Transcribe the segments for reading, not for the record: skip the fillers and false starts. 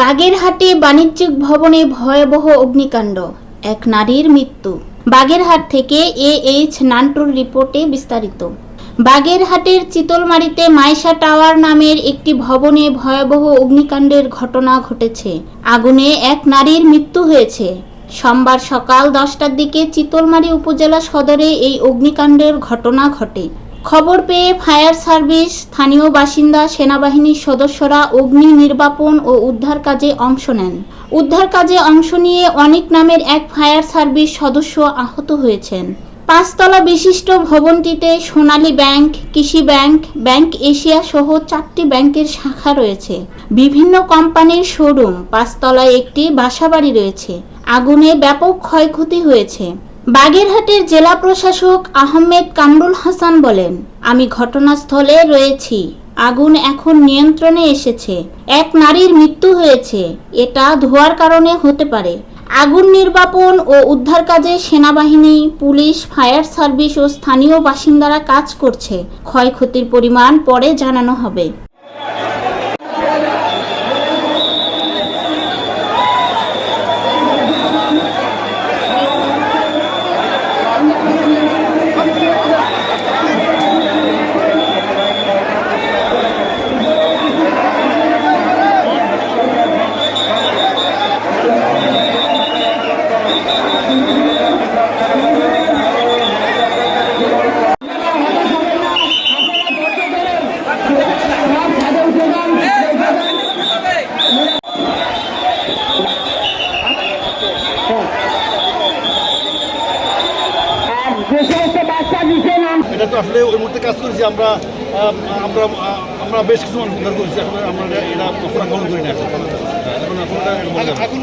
বাগেরহাটে বাণিজ্যিক ভবনে ভয়াবহ অগ্নিকাণ্ড, এক নারীর মৃত্যু। বাগেরহাট থেকে এইচ নান্টুর রিপোর্টে বিস্তারিত। বাগেরহাটের চিতলমারীতে মাইশা টাওয়ার নামের একটি ভবনে ভয়াবহ অগ্নিকাণ্ডের ঘটনা ঘটেছে। আগুনে এক নারীর মৃত্যু হয়েছে। সোমবার সকাল 10টার দিকে চিতলমারী উপজেলা সদরে এই অগ্নিকাণ্ডের ঘটনা ঘটে। খবর পেয়ে ফায়ার সার্ভিস, স্থানীয় বাসিন্দা, সেনাবাহিনীর সদস্যরা অগ্নি নির্বাপন ও উদ্ধার কাজে অংশ নেন। উদ্ধার কাজে অংশ নিয়ে অনিক নামের এক ফায়ার সার্ভিস সদস্য আহত হয়েছেন। 5 তলা বিশিষ্ট ভবনটিতে সোনালী ব্যাংক, কৃষি ব্যাংক, ব্যাংক এশিয়া সহ 4টি ব্যাংকের শাখা রয়েছে। বিভিন্ন কোম্পানির শোরুম, 5 তলায় একটি বাসাবাড়ি রয়েছে। আগুনে ব্যাপক ক্ষয়ক্ষতি হয়েছে। বাগেরহাটের জেলা প্রশাসক আহমেদ কামরুল হাসান বলেন, আমি ঘটনাস্থলে রয়েছি। আগুন এখন নিয়ন্ত্রণে এসেছে। এক নারীর মৃত্যু হয়েছে। এটা ধোঁয়ার কারণে হতে পারে। আগুন নির্বাপন ও উদ্ধার কাজে সেনাবাহিনী, পুলিশ, ফায়ার সার্ভিস ও স্থানীয় বাসিন্দারা কাজ করছে। ক্ষয়ক্ষতির পরিমাণ পরে জানানো হবে। এটা তো আসলে ওই মুহূর্তে কাজ করেছি আমরা আমরা আমরা বেশ কিছু মানুষ উদ্ধার করেছি। এখন আমরা এটা গ্রহণ করি না। এখন এখন আগুন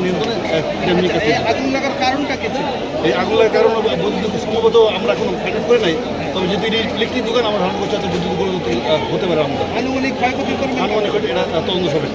নিয়ন্ত্রণে আগুন লাগার কারণটা কি ছিল? এই আগুন লাগার কারণ বৈদ্যুতিক সম্ভবত আমরা এখন ফাইনাল করে নাই। তবে যদি ইলেকট্রিক দোকান আমরা ধারণ করছি, বৈদ্যুতিক হতে পারে। আমরা আনুমানিক ক্ষয়ক্ষতি করবে, আনুমানিক এটা তদন্ত হবে।